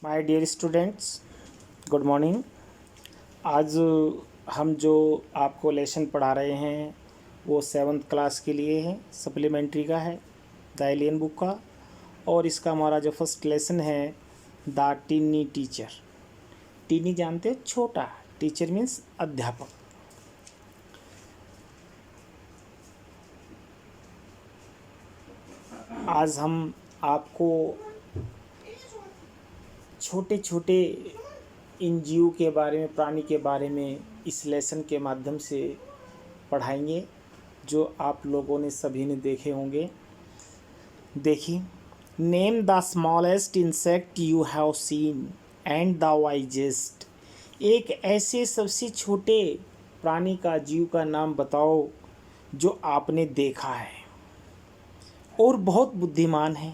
My dear students, good morning. आज हम जो आपको लेसन पढ़ा रहे हैं वो 7th क्लास के लिए है, सप्लीमेंट्री का है, द एलियन बुक का। और इसका हमारा जो फर्स्ट लेसन है द टीनी टीचर। टीनी जानते हो, छोटा। टीचर मीन्स अध्यापक। आज हम आपको छोटे छोटे इन जीव के बारे में, प्राणी के बारे में इस लेसन के माध्यम से पढ़ाएंगे, जो आप लोगों ने सभी ने देखे होंगे। देखिए, name the smallest insect you have seen and the wisest. एक ऐसे सबसे छोटे प्राणी का, जीव का नाम बताओ जो आपने देखा है और बहुत बुद्धिमान है।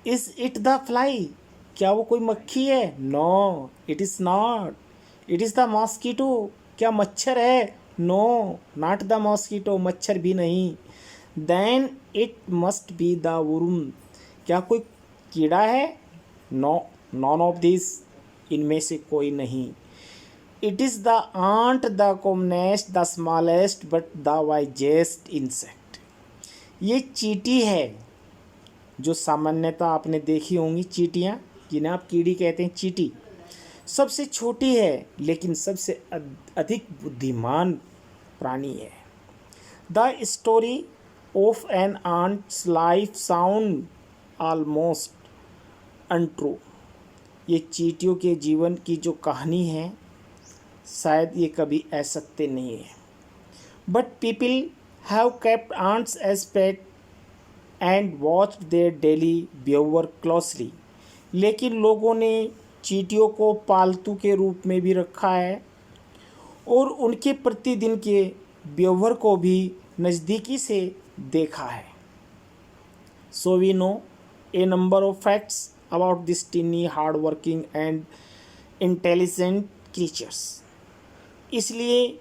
Is it the fly? क्या वो कोई मक्खी है? No, it is not. It is the mosquito? क्या मच्छर है? नो, नॉट द मॉस्किटो, मच्छर भी नहीं। Then it must be the worm. क्या कोई कीड़ा है? नो, नॉन ऑफ दिस, इनमें से कोई नहीं। It is the ant, the commonest, the smallest but the wisest insect. ये चींटी है, जो सामान्यतः आपने देखी होंगी चींटियाँ, जिन्हें आप कीड़ी कहते हैं, चींटी सबसे छोटी है लेकिन सबसे अधिक बुद्धिमान प्राणी है। The story of an ant's life sound almost untrue. ये चींटियों के जीवन की जो कहानी है, शायद ये कभी असत्य नहीं है। But people have kept ants as pet and watch their daily behaviour closely. लेकिन लोगों ने चींटियों को पालतू के रूप में भी रखा है और उनके प्रतिदिन के बिहेवियर को भी नज़दीकी से देखा है। So we know a number of facts about this tiny hard working and intelligent creatures. इसलिए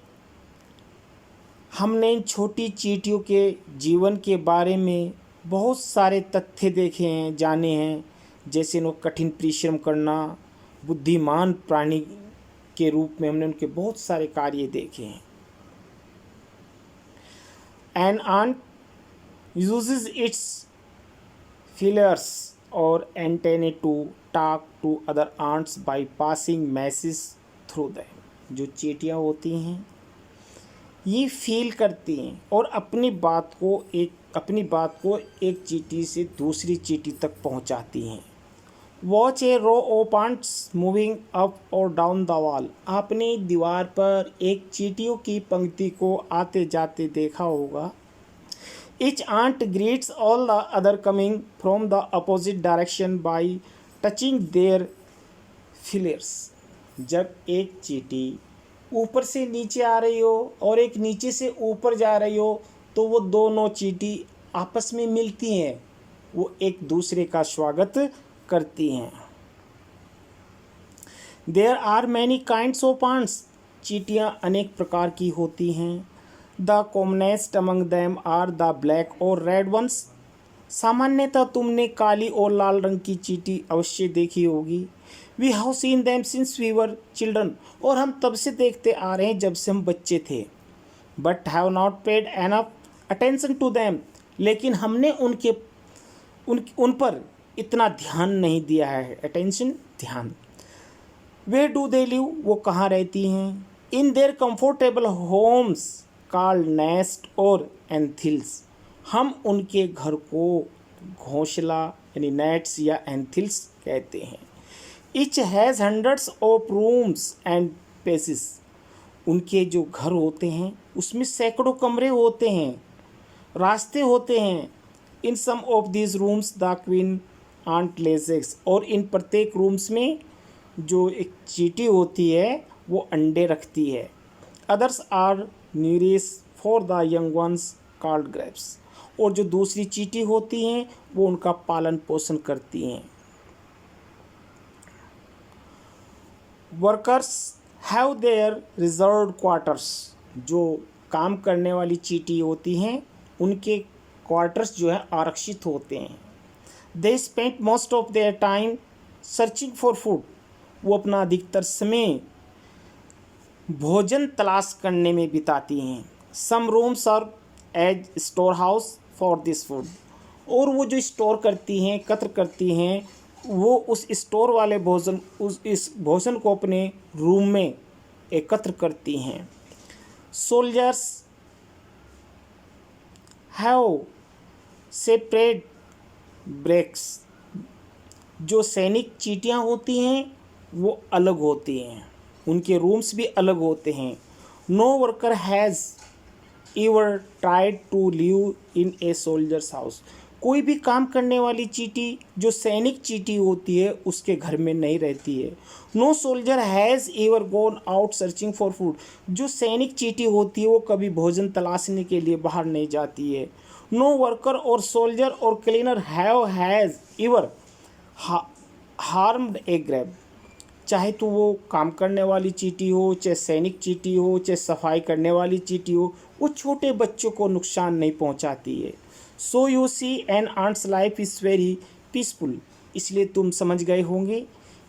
हमने इन छोटी चींटियों के जीवन के बारे में बहुत सारे तथ्य देखे हैं, जाने हैं। जैसे उन्हें कठिन परिश्रम करना, बुद्धिमान प्राणी के रूप में हमने उनके बहुत सारे कार्य देखे हैं। An ant uses its feelers और antennae to talk to other ants by passing message through them। जो चींटियाँ होती हैं ये फील करती हैं और अपनी बात को एक चींटी से दूसरी चींटी तक पहुंचाती हैं। Watch a row of ants moving up और डाउन द वॉल। आपने दीवार पर एक चींटियों की पंक्ति को आते जाते देखा होगा। Each ant greets all the other coming from the opposite direction by touching their feelers। जब एक चींटी ऊपर से नीचे आ रही हो और एक नीचे से ऊपर जा रही हो, तो वो दोनों चींटी आपस में मिलती हैं, वो एक दूसरे का स्वागत करती हैं। There are many kinds of ants। चींटियाँ अनेक प्रकार की होती हैं। The commonest among them are the black और red ones। सामान्यतः तुमने काली और लाल रंग की चींटी अवश्य देखी होगी। We have seen them since we were children। और हम तब से देखते आ रहे हैं जब से हम बच्चे थे। But have not paid enough attention to them। लेकिन हमने उन पर इतना ध्यान नहीं दिया है। अटेंशन, ध्यान। Where do they live? वो कहाँ रहती हैं? In their comfortable homes called nest और एंथिल्स। हम उनके घर को घोंसला यानी नेट्स या एंथिल्स कहते हैं। Each has hundreds of rooms and spaces। उनके जो घर होते हैं उसमें सैकड़ों कमरे होते हैं, रास्ते होते हैं। In some of these rooms the queen ant lays eggs। और इन प्रत्येक रूम्स में जो एक चींटी होती है वो अंडे रखती है। Others are nourish for the young ones called grubs. और जो दूसरी चींटी होती हैं वो उनका पालन पोषण करती हैं। Workers have their reserved quarters. जो काम करने वाली चींटी होती हैं उनके क्वार्टर्स जो है आरक्षित होते हैं। They spend most of their time searching for food, वो अपना अधिकतर समय भोजन तलाश करने में बिताती हैं। Some room serve as store house for this food, और वो जो स्टोर करती हैं, एकत्र करती हैं, वो उस स्टोर वाले भोजन, इस भोजन को अपने रूम में एकत्र करती हैं। सोल्जर्स हैव सेपरेट ब्रेक्स, जो सैनिक चींटियाँ होती हैं वो अलग होती हैं, उनके रूम्स भी अलग होते हैं। No worker has ever tried to live in a soldier's house, कोई भी काम करने वाली चींटी जो सैनिक चींटी होती है उसके घर में नहीं रहती है। No soldier has ever gone out searching for food, जो सैनिक चींटी होती है वो कभी भोजन तलाशने के लिए बाहर नहीं जाती है। नो वर्कर और सोल्जर और cleaner has ever harmed A grab, चाहे तो वो काम करने वाली चींटी हो, चाहे सैनिक चींटी हो, चाहे सफाई करने वाली चींटी हो, वो छोटे बच्चों को नुकसान नहीं पहुंचाती है। So you see an ant's life is very peaceful, इसलिए तुम समझ गए होंगे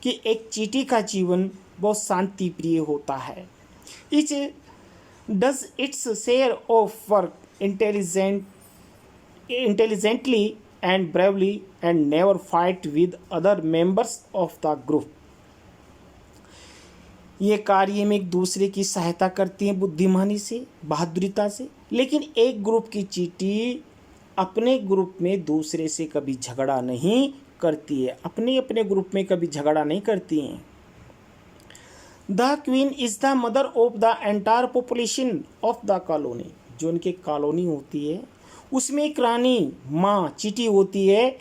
कि एक चींटी का जीवन बहुत शांति प्रिय होता है। Etch does its share of work intelligently and bravely and never fight with other members of the group, ये कार्य में एक दूसरे की सहायता करती हैं बुद्धिमानी से, बहादुरिता से, लेकिन एक ग्रुप की चींटी अपने ग्रुप में दूसरे से कभी झगड़ा नहीं करती है, अपने अपने ग्रुप में कभी झगड़ा नहीं करती हैं। The queen is the mother of the entire population of the colony, जो उनकी कॉलोनी होती है उसमें एक रानी माँ चींटी होती है,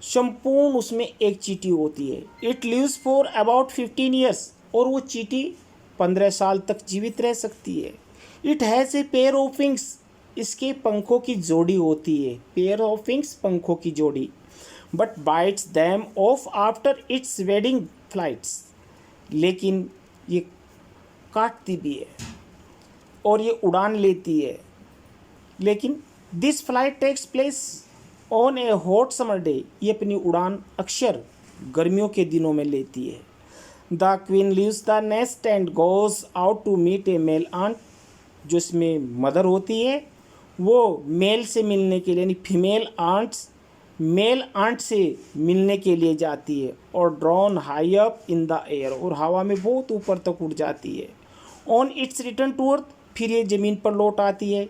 संपूर्ण उसमें एक चींटी होती है। It lives for about 15 years, और वो चींटी 15 साल तक जीवित रह सकती है। It has a pair of wings, इसके पंखों की जोड़ी होती है, पेयर ऑफ विंग्स पंखों की जोड़ी। But bytes them of after it's wedding flights, लेकिन ये काटती भी है और ये उड़ान लेती है, लेकिन this flight takes place on a hot summer day, ये अपनी उड़ान अक्सर गर्मियों के दिनों में लेती है। The queen leaves the nest and goes out to meet a male ant, जो इसमें मदर होती है वो मेल से मिलने के लिए, यानी फीमेल आंट्स मेल आंट से मिलने के लिए जाती है, और drawn high up in the air, और हवा में बहुत ऊपर तक उड़ जाती है। On its return to earth, फिर ये ज़मीन पर लौट आती है।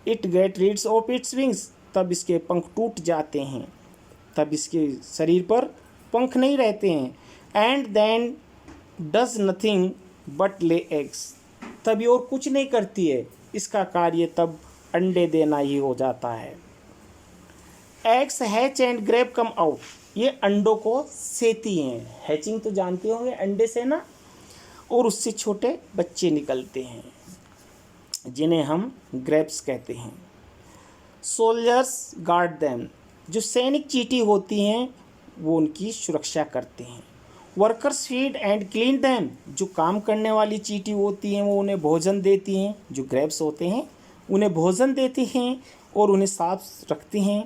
It get rids of its wings, तब इसके पंख टूट जाते हैं, तब इसके शरीर पर पंख नहीं रहते हैं। And then does nothing but lay eggs, तभी और कुछ नहीं करती है, इसका कार्य तब अंडे देना ही हो जाता है। Eggs hatch and grab come out, ये अंडों को सेती हैं, हैचिंग तो जानते होंगे अंडे से ना, और उससे छोटे बच्चे निकलते हैं जिन्हें हम ग्रेप्स कहते हैं। सोल्जर्स गार्ड देम, जो सैनिक चींटी होती हैं वो उनकी सुरक्षा करते हैं। Workers feed and clean them, जो काम करने वाली चींटी होती हैं वो उन्हें भोजन देती हैं, जो ग्रेप्स होते हैं उन्हें भोजन देती हैं और उन्हें साफ रखती हैं।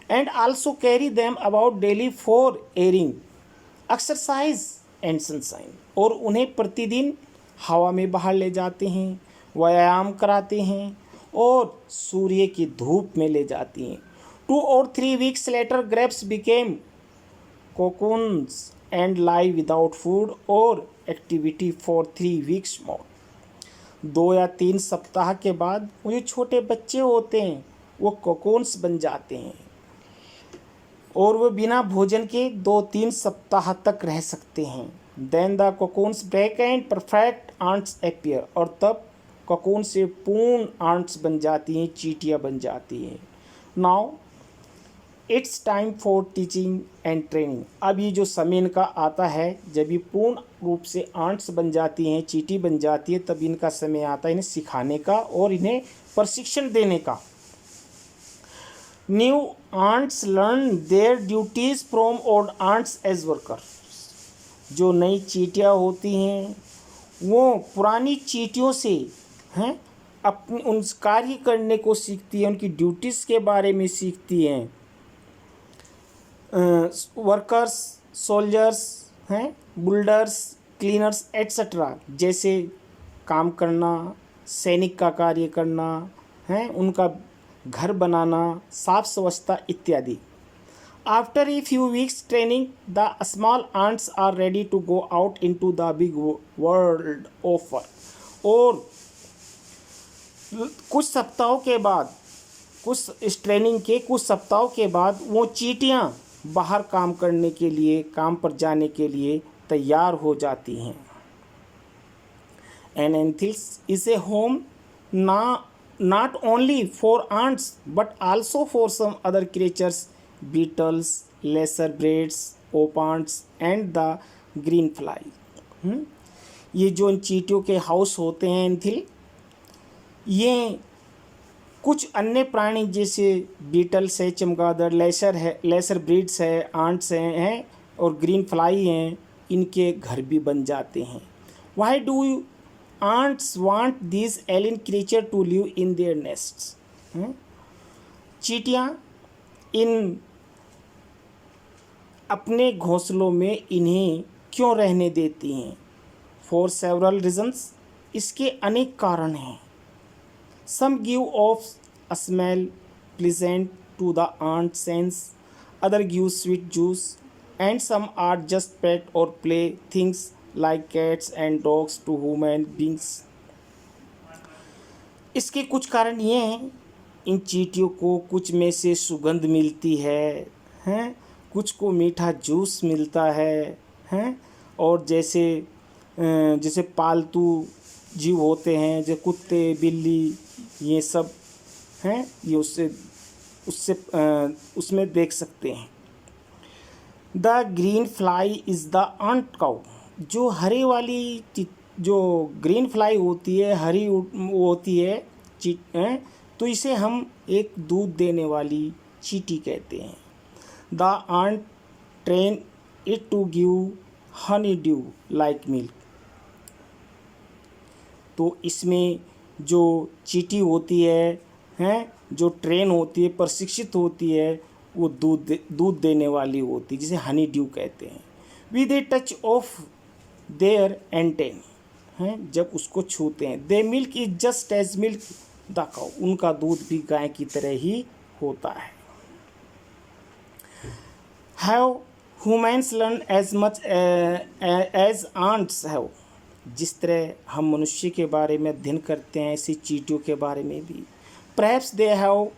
And also carry them about daily for airing exercise and sunshine, और उन्हें प्रतिदिन हवा में बाहर ले जाते हैं, व्यायाम कराते हैं और सूर्य की धूप में ले जाती हैं। 2 or 3 weeks later grapes became cocoons and lie without food or activity for 3 weeks more। 2 या 3 सप्ताह के बाद वो जो छोटे बच्चे होते हैं वो कोकोन्स बन जाते हैं और वो बिना भोजन के 2-3 सप्ताह तक रह सकते हैं। Then the cocoons break and perfect ants appear, और तब कोकोन से पूर्ण आंट्स बन जाती हैं, चींटियाँ बन जाती हैं। Now it's time for teaching and training, अब ये जो समय इनका आता है जब ये पूर्ण रूप से आंट्स बन जाती हैं, चींटी बन जाती है, तब इनका समय आता है इन्हें सिखाने का और इन्हें प्रशिक्षण देने का। New ants learn their duties from old ants as worker, जो नई चींटियाँ होती हैं वो पुरानी चींटियों से हैं अपनी उन कार्य करने को सीखती हैं, उनकी ड्यूटीज़ के बारे में सीखती हैं। वर्कर्स, सोल्जर्स हैं, बुल्डर्स, क्लीनर्स एट्सेट्रा, जैसे काम करना, सैनिक का कार्य करना, हैं, उनका घर बनाना, साफ स्वच्छता इत्यादि। After a few weeks training the small ants are ready to go out into the big world of work. और कुछ सप्ताहों के बाद, कुछ इस ट्रेनिंग के कुछ सप्ताहों के बाद वो चींटियाँ बाहर काम करने के लिए, काम पर जाने के लिए तैयार हो जाती हैं। An anthills is a home not only for ants but also for some other creatures, beetles, lesser birds, opants and the green fly। ये जो इन चींटियों के हाउस होते हैं एंथिल, ये कुछ अन्य प्राणी जैसे बीटल्स है, चमगादड़, लेसर ब्रीड्स है, आंट्स हैं और ग्रीन फ्लाई हैं, इनके घर भी बन जाते हैं। Why do ants want these alien creature to live in their nests? चींटियाँ इन अपने घोंसलों में इन्हें क्यों रहने देती हैं? For several reasons, इसके अनेक कारण हैं। Some give off a smell pleasant to the ant sense, other give sweet juice, and some are just pet or play things like cats and dogs to human beings। इसके कुछ कारण ये हैं, इन चींटियों को कुछ में से सुगंध मिलती है, हैं, कुछ को मीठा जूस मिलता है, हैं, और जैसे पालतू जीव होते हैं, जैसे कुत्ते, बिल्ली, ये सब हैं, ये उसमें देख सकते हैं। The green fly is the ant cow. जो हरे वाली जो ग्रीन फ्लाई होती है, हरी होती है, तो इसे हम एक दूध देने वाली चींटी कहते हैं। The ant train it to give honey dew like milk. तो इसमें जो चींटी होती है, हैं, जो ट्रेन होती है, प्रशिक्षित होती है, वो दूध देने वाली होती है, जिसे हनी ड्यू कहते हैं। With a touch of their antennae, हैं, जब उसको छूते हैं। They milk is just as milk the cow. उनका दूध भी गाय की तरह ही होता है। Have humans learn as much as ants have. जिस तरह हम मनुष्य के बारे में अध्ययन करते हैं, ऐसी चींटियों के बारे में भी। Perhaps they have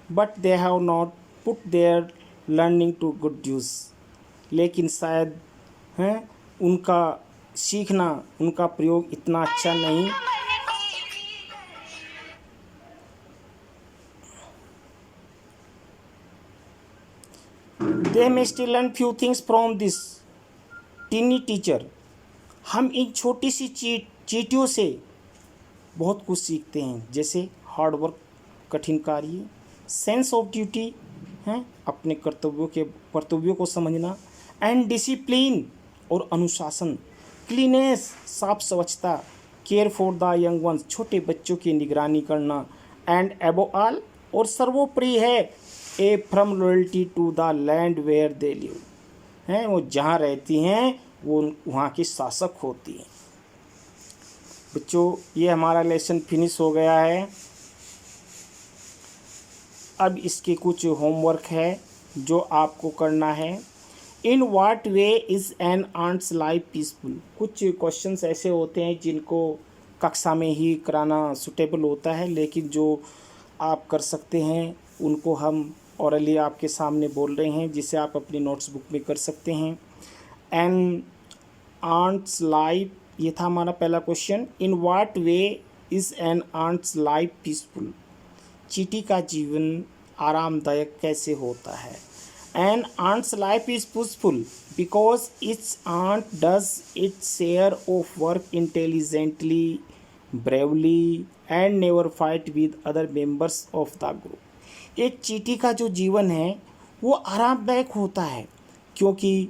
but they have not put their learning to good use. लेकिन शायद हैं, उनका सीखना, उनका प्रयोग इतना अच्छा नहीं। They may still learn few things from this teeny teacher। हम इन छोटी सी चींटियों से बहुत कुछ सीखते हैं, जैसे हार्ड वर्क, कठिन कार्य, सेंस ऑफ ड्यूटी, हैं, अपने कर्तव्यों को समझना, एंड डिसिप्लिन और अनुशासन, क्लीनेस, साफ स्वच्छता, care for the young once, छोटे बच्चों की निगरानी करना, एंड एबो ऑल, और सर्वोपरि है, a from loyalty to the land where they live, हैं, वो जहाँ रहती हैं वो वहाँ की शासक होती हैं। बच्चों, ये हमारा लेसन फिनिश हो गया है। अब इसके कुछ होमवर्क है जो आपको करना है। In what way is an ant's life peaceful. कुछ क्वेश्चंस ऐसे होते हैं जिनको कक्षा में ही कराना सुटेबल होता है, लेकिन जो आप कर सकते हैं उनको हम ऑरली आपके सामने बोल रहे हैं, जिसे आप अपनी नोट्स बुक में कर सकते हैं। एन आंट्स लाइफ, ये था हमारा पहला question. In what way is an ant's life peaceful. चींटी का जीवन आरामदायक कैसे होता है? An ant's life is peaceful because each ant does its share of work intelligently, bravely, and never fight with other members of the group। एक चींटी का जो जीवन है वो आरामदायक होता है क्योंकि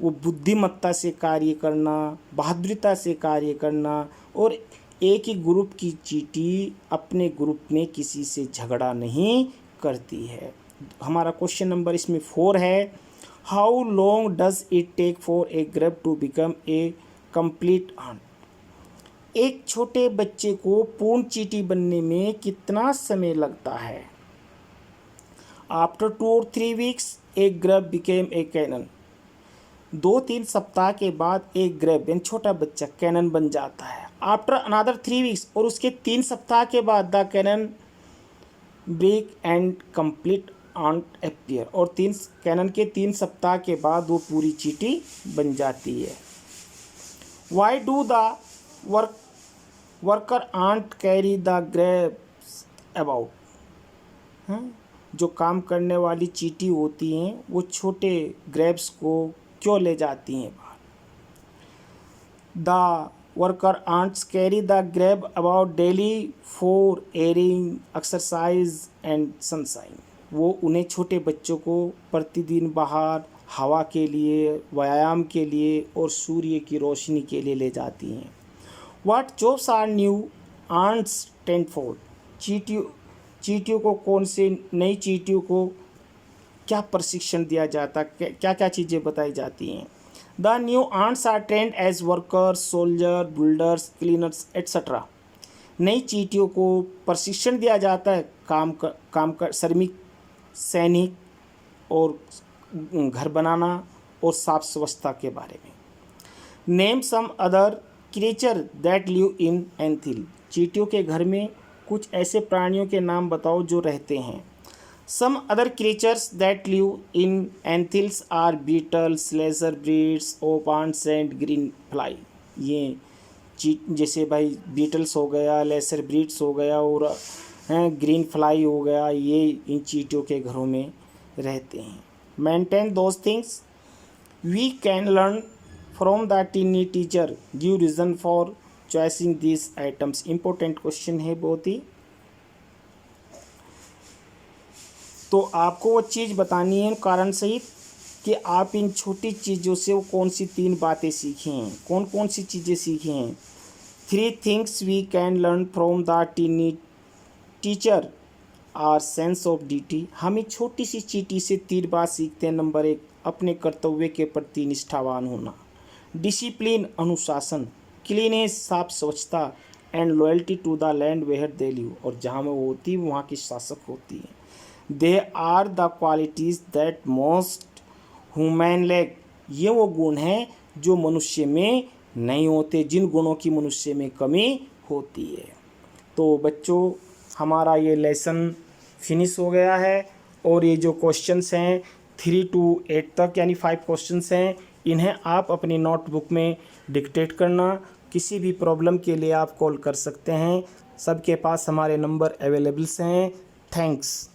वो बुद्धिमत्ता से कार्य करना, बहादुरिता से कार्य करना, और एक ही ग्रुप की चींटी अपने ग्रुप में किसी से झगड़ा नहीं करती है। हमारा क्वेश्चन नंबर इसमें 4 है। How long does it take for a grub to become a complete ant? एक छोटे बच्चे को पूर्ण चींटी बनने में कितना समय लगता है? After 2 or 3 weeks a grub became a cocoon. 2-3 सप्ताह के बाद एक ग्रेब यानी छोटा बच्चा कैनन बन जाता है। आफ्टर अनदर 3 weeks और उसके 3 सप्ताह के बाद the cocoon break and complete ant appear, और कैनन के 3 सप्ताह के बाद वो पूरी चींटी बन जाती है। Why do the worker ant carry the ग्रेब्स about? जो काम करने वाली चींटी होती हैं वो छोटे ग्रेब्स को क्यों ले जाती हैं बाहर? The worker ants carry the grub about daily for airing exercise and sunshine. वो उन्हें छोटे बच्चों को प्रतिदिन बाहर हवा के लिए, व्यायाम के लिए और सूर्य की रोशनी के लिए ले जाती हैं। What jobs are new ants tend for? चींटियों को कौन से नई चींटियों को क्या प्रशिक्षण दिया जाता, क्या क्या चीज़ें बताई जाती हैं? The new ants are trained as workers, soldier, builders, cleaners etcetera. नई चींटियों को प्रशिक्षण दिया जाता है काम कर श्रमिक, सैनिक और घर बनाना और साफ स्वच्छता के बारे में। Name some other creature that live in anthill. चींटियों के घर में कुछ ऐसे प्राणियों के नाम बताओ जो रहते हैं। Some other creatures that live in anthills are beetles, leisure breeds, ओपांट्स एंड ग्रीन फ्लाई। ये जैसे भाई बीटल्स हो गया, लेजर ब्रीड्स हो गया और ग्रीन फ्लाई हो गया, ये इन चींटियों के घरों में रहते हैं। Maintain those things we can learn from the tiny teacher, give reason for choosing this items. Important question है बहुत ही। तो आपको वो चीज़ बतानी है कारण सहित कि आप इन छोटी चीज़ों से वो कौन सी 3 बातें सीखे हैं, कौन कौन सी चीज़ें सीखे हैं। 3 things we can learn from the tiny teacher are sense of duty. हम एक छोटी सी चींटी से 3 बात सीखते हैं। नंबर 1, अपने कर्तव्य के प्रति निष्ठावान होना। डिसिप्लिन, अनुशासन। क्लीनेस, साफ स्वच्छता। And loyalty to the land where they live, और जहाँ वो होती है वहाँ की शासक होती है। They are the qualities that most human lack. ये वो गुण हैं जो मनुष्य में नहीं होते, जिन गुणों की मनुष्य में कमी होती है। तो बच्चों, हमारा ये लेसन फिनिश हो गया है और ये जो क्वेश्चंस हैं 3 to 8 तक यानी 5 क्वेश्चंस हैं, इन्हें आप अपनी नोटबुक में डिक्टेट करना। किसी भी प्रॉब्लम के लिए आप कॉल कर सकते हैं, सबके पास हमारे नंबर अवेलेबल्स हैं। थैंक्स।